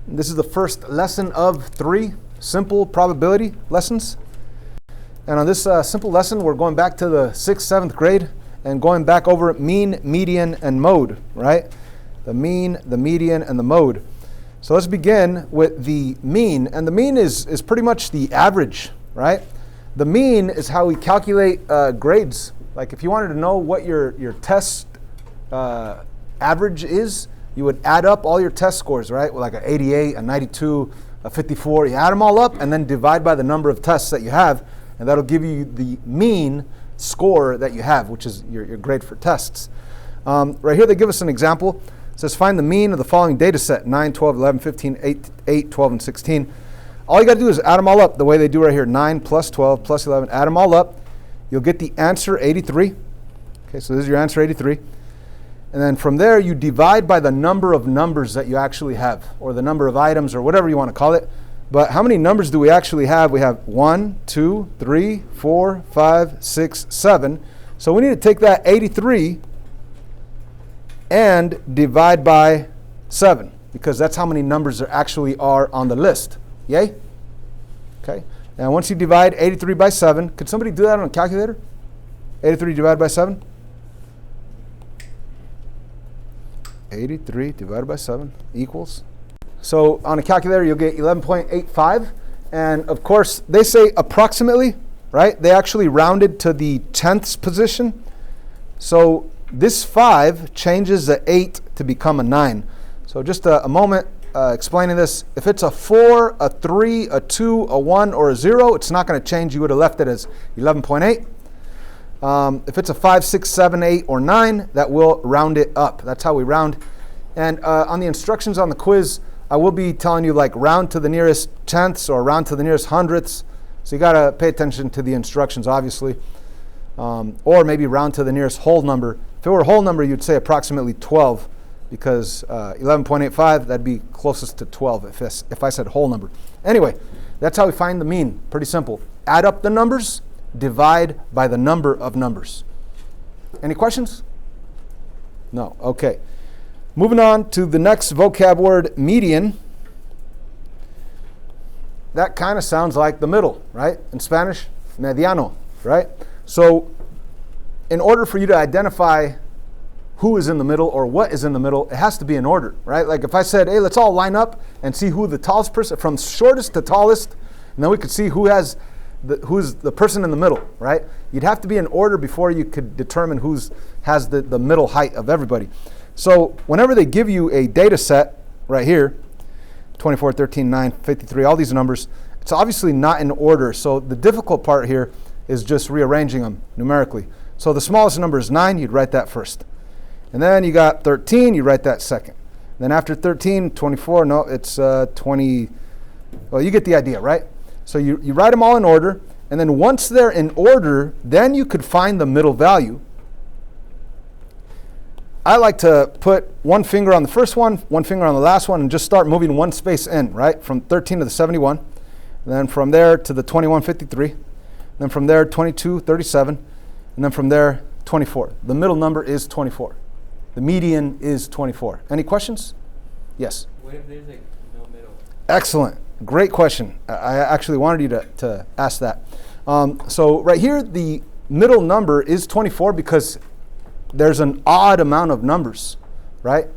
This is the first lesson of 3 simple probability lessons. And on this simple lesson, we're going back to the 6th, 7th grade and going back over mean, median, and mode, right? The mean, the median, and the mode. So let's begin with the mean. And the mean is pretty much the average, right? The mean is how we calculate grades. Like if you wanted to know what your test average is, you would add up all your test scores, right? With like an 88, a 92, a 54. You add them all up and then divide by the number of tests that you have, and that'll give you the mean score that you have, which is your grade for tests. Right here they give us an example. It says find the mean of the following data set, 9, 12, 11, 15, 8, 12, and 16. All you got to do is add them all up the way they do right here, 9 plus 12 plus 11, add them all up. You'll get the answer 83. Okay, so this is your answer 83. And then from there, you divide by the number of numbers that you actually have, or the number of items, or whatever you want to call it. But how many numbers do we actually have? We have 1, 2, 3, 4, 5, 6, 7. So we need to take that 83 and divide by 7, because that's how many numbers there actually are on the list. Yay? Okay. Now once you divide 83 by 7, could somebody do that on a calculator? 83 divided by 7? 83 divided by 7 equals. So on a calculator, you'll get 11.85. And of course, they say approximately, right? They actually rounded to the 10th position. So this 5 changes the 8 to become a 9. So just a moment explaining this. If it's a 4, a 3, a 2, a 1, or a 0, it's not going to change. You would have left it as 11.8. If it's a 5, 6, 7, 8, or 9, that will round it up. That's how we round. And on the instructions on the quiz, I will be telling you like round to the nearest tenths or round to the nearest hundredths. So you got to pay attention to the instructions, obviously. Or maybe round to the nearest whole number. If it were a whole number, you'd say approximately 12, because 11.85, that'd be closest to 12 if I said whole number. Anyway, that's how we find the mean. Pretty simple. Add up the numbers, divide by the number of numbers. Any questions? No. Okay. Moving on to the next vocab word, median. That kind of sounds like the middle, right? In Spanish, mediano, right? So in order for you to identify who is in the middle or what is in the middle, it has to be in order, right? Like if I said, hey, let's all line up and see who the tallest person, from shortest to tallest, and then we could see who's the person in the middle, right? You'd have to be in order before you could determine has the middle height of everybody. So whenever they give you a data set right here, 24, 13, 9, 53, all these numbers, it's obviously not in order. So the difficult part here is just rearranging them numerically. So the smallest number is 9, you'd write that first. And then you got 13, you write that second. Then after 13, 24, no, it's 20. Well, you get the idea, right? So you write them all in order, and then once they're in order, then you could find the middle value. I like to put one finger on the first one finger on the last one, and just start moving one space in, right? From 13 to the 71, and then from there to the 2153, then from there 22, 37, and then from there 24. The middle number is 24. The median is 24. Any questions? Yes? What if there's like no middle? Excellent. Great question. I actually wanted you to ask that. So right here, the middle number is 24 because there's an odd amount of numbers, right?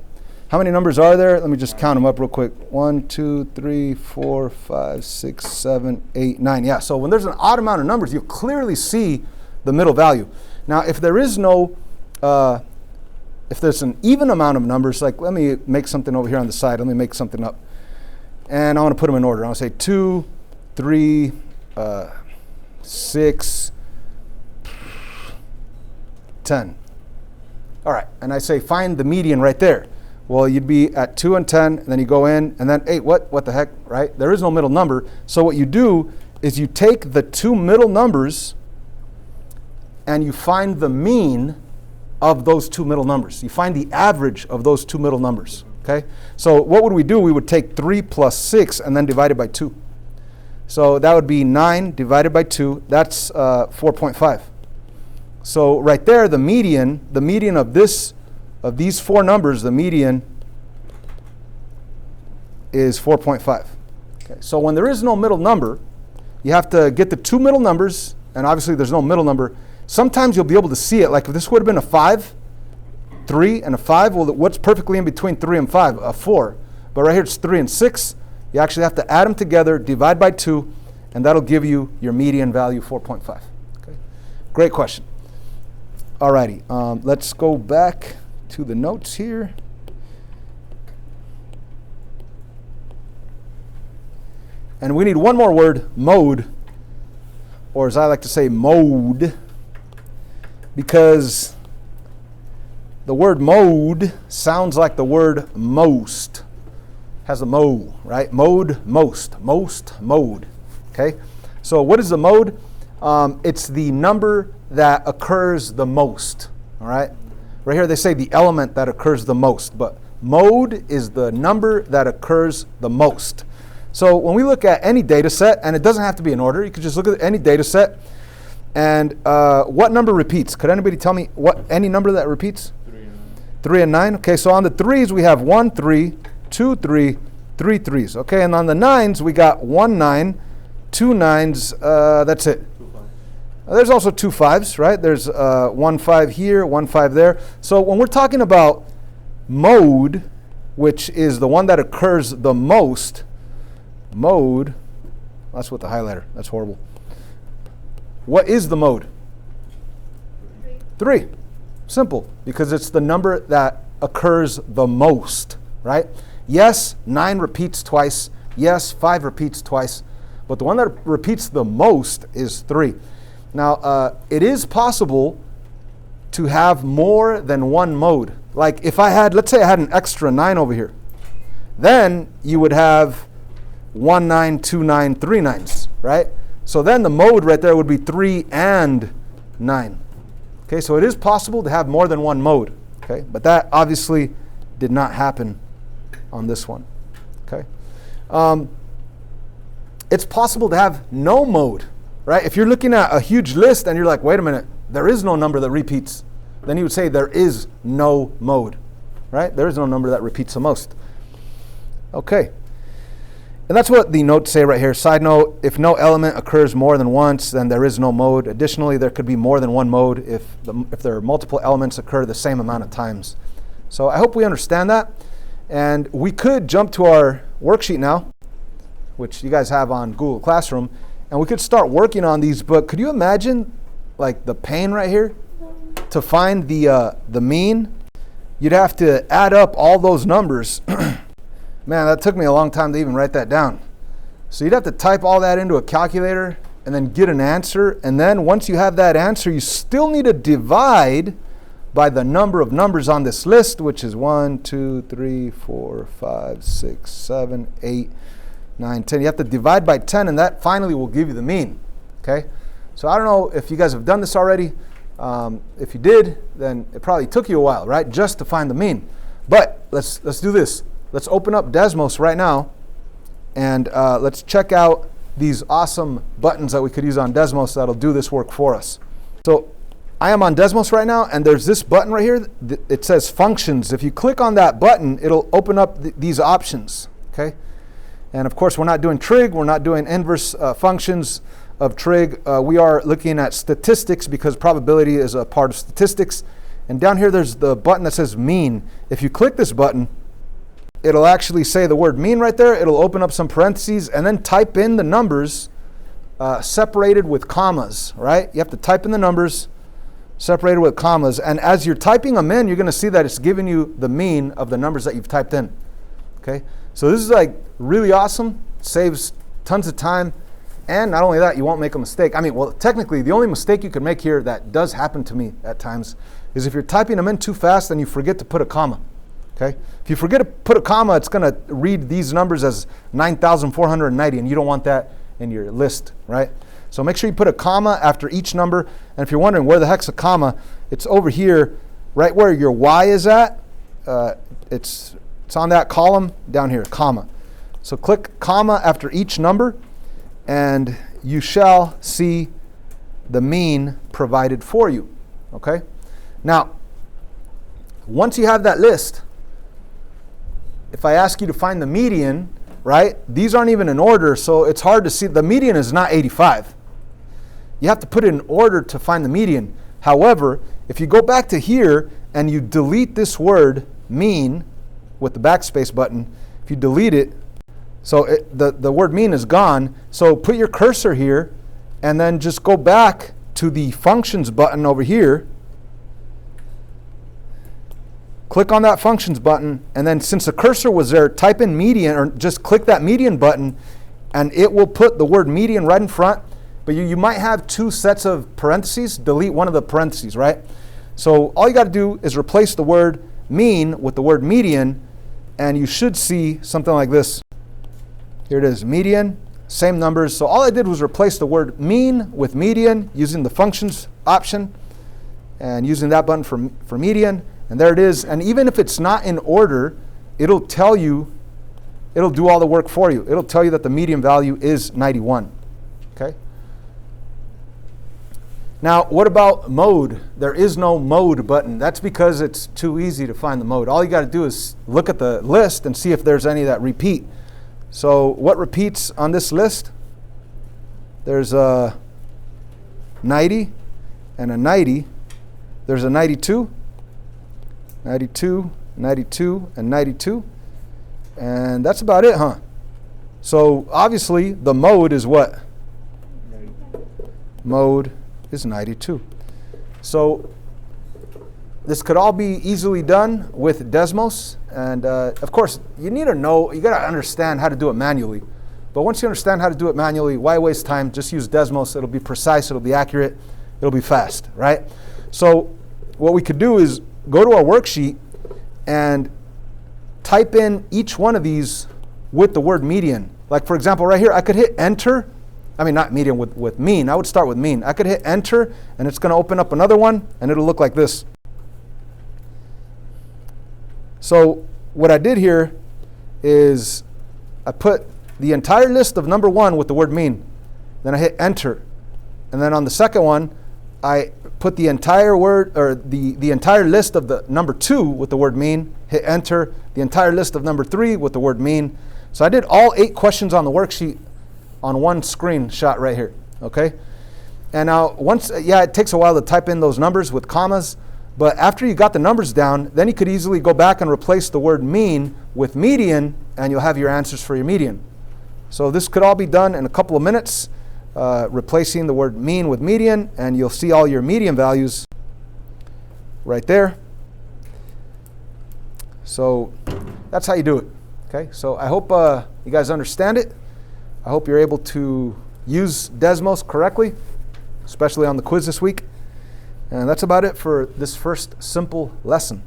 How many numbers are there? Let me just count them up real quick. 1, 2, 3, 4, 5, 6, 7, 8, 9. Yeah, so when there's an odd amount of numbers, you clearly see the middle value. Now, if there is if there's an even amount of numbers, like let me make something over here on the side. Let me make something up. And I want to put them in order. I want to say 2, 3, 6, 10. All right, and I say find the median right there. Well, you'd be at 2 and 10, and then you go in, and then, hey, what the heck, right? There is no middle number. So what you do is you take the 2 middle numbers and you find the mean of those 2 middle numbers. You find the average of those 2 middle numbers, okay? So what would we do? We would take 3 plus 6 and then divide it by 2. So that would be 9 divided by 2. That's 4.5. So right there, the median of these 4 numbers, the median is 4.5. Okay, so when there is no middle number, you have to get the two middle numbers, and obviously there's no middle number. Sometimes you'll be able to see it, like if this would have been a 5, 3, and a 5, well, what's perfectly in between 3 and 5? A 4. But right here it's 3 and 6. You actually have to add them together, divide by 2, and that'll give you your median value, 4.5. Okay. Great question. Alrighty, let's go back to the notes here. And we need one more word, mode, or as I like to say, mode, because the word mode sounds like the word most. Has a mo, right? Mode, most, mode. Okay? So what is the mode? It's the number that occurs the most. All right? Right here they say the element that occurs the most, but mode is the number that occurs the most. So when we look at any data set, and it doesn't have to be in order, you could just look at any data set, and what number repeats? Could anybody tell me any number that repeats? 3 and 9. 3 and 9. Okay, so on the 3s we have 1, 3, 2, 3, 3 3s. Okay, and on the 9s we got 1 9, 2 9s, that's it. 2 5. There's also 2 5s, right? There's 1 5 here, 1 5 there. So when we're talking about mode, which is the one that occurs the most, mode, that's with the highlighter, that's horrible. What is the mode? 3. Simple, because it's the number that occurs the most, right? Yes, 9 repeats twice. Yes, 5 repeats twice. But the one that repeats the most is 3. Now, it is possible to have more than one mode. Like if I had, let's say I had an extra 9 over here. Then you would have 1 9, 2 9, 3 9s, right? So then the mode right there would be 3 and 9. Okay, so it is possible to have more than one mode. Okay, but that obviously did not happen on this one. Okay, it's possible to have no mode, right? If you're looking at a huge list and you're like, wait a minute, there is no number that repeats, then you would say there is no mode, right? There is no number that repeats the most. Okay. And that's what the notes say right here. Side note, if no element occurs more than once, then there is no mode. Additionally, there could be more than one mode if there are multiple elements occur the same amount of times. So I hope we understand that. And we could jump to our worksheet now, which you guys have on Google Classroom, and we could start working on these. But could you imagine like the pain right here to find the mean? You'd have to add up all those numbers. Man, that took me a long time to even write that down. So you'd have to type all that into a calculator and then get an answer. And then once you have that answer, you still need to divide by the number of numbers on this list, which is 1, 2, 3, 4, 5, 6, 7, 8, 9, 10. You have to divide by 10, and that finally will give you the mean. Okay? So I don't know if you guys have done this already. If you did, then it probably took you a while, right? Just to find the mean. But let's do this. Let's open up Desmos right now, and let's check out these awesome buttons that we could use on Desmos that'll do this work for us. So I am on Desmos right now, and there's this button right here. It says functions. If you click on that button, it'll open up these options, okay? And of course, we're not doing trig. We're not doing inverse functions of trig. We are looking at statistics because probability is a part of statistics. And down here, there's the button that says mean. If you click this button, it'll actually say the word mean right there. It'll open up some parentheses and then type in the numbers separated with commas, right? You have to type in the numbers separated with commas. And as you're typing them in, you're going to see that it's giving you the mean of the numbers that you've typed in. Okay? So this is like really awesome. Saves tons of time. And not only that, you won't make a mistake. I mean, well, technically, the only mistake you can make here that does happen to me at times is if you're typing them in too fast and you forget to put a comma. Okay? If you forget to put a comma, it's going to read these numbers as 9,490, and you don't want that in your list, right? So make sure you put a comma after each number. And if you're wondering where the heck's a comma, it's over here, right where your Y is at. It's on that column down here, comma. So click comma after each number, and you shall see the mean provided for you. Okay? Now, once you have that list, if I ask you to find the median, right? These aren't even in order, so it's hard to see. The median is not 85. You have to put it in order to find the median. However, if you go back to here and you delete this word mean with the backspace button, if you delete it, so the word mean is gone. So put your cursor here and then just go back to the functions button over here. Click on that functions button, and then since the cursor was there, type in median, or just click that median button, and it will put the word median right in front. But you might have two sets of parentheses. Delete one of the parentheses, right? So all you got to do is replace the word mean with the word median, and you should see something like this. Here it is, median, same numbers. So all I did was replace the word mean with median using the functions option and using that button for median. And there it is. And even if it's not in order, it'll tell you, it'll do all the work for you. It'll tell you that the median value is 91. Okay? Now, what about mode? There is no mode button. That's because it's too easy to find the mode. All you got to do is look at the list and see if there's any that repeat. So what repeats on this list? There's a 90 and a 90. There's a 92. 92, 92, and 92. And that's about it, huh? So obviously the mode is what? Mode is 92. So this could all be easily done with Desmos. And of course, you need to know, you got to understand how to do it manually. But once you understand how to do it manually, why waste time? Just use Desmos. It'll be precise, it'll be accurate, it'll be fast, right? So what we could do is go to our worksheet and type in each one of these with the word median. Like for example, right here, I could hit enter. I mean, not median, with mean. I would start with mean. I could hit enter, and it's going to open up another one, and it'll look like this. So what I did here is I put the entire list of number 1 with the word mean. Then I hit enter. And then on the second one, I put the entire word, or the entire list of the number 2 with the word mean, hit enter, the entire list of number 3 with the word mean. So I did all 8 questions on the worksheet on one screenshot right here, okay? And now once, it takes a while to type in those numbers with commas, but after you got the numbers down, then you could easily go back and replace the word mean with median, and you'll have your answers for your median. So this could all be done in a couple of minutes. Replacing the word mean with median, and you'll see all your median values right there. So that's how you do it. Okay, so I hope you guys understand it. I hope you're able to use Desmos correctly, especially on the quiz this week. And that's about it for this first simple lesson.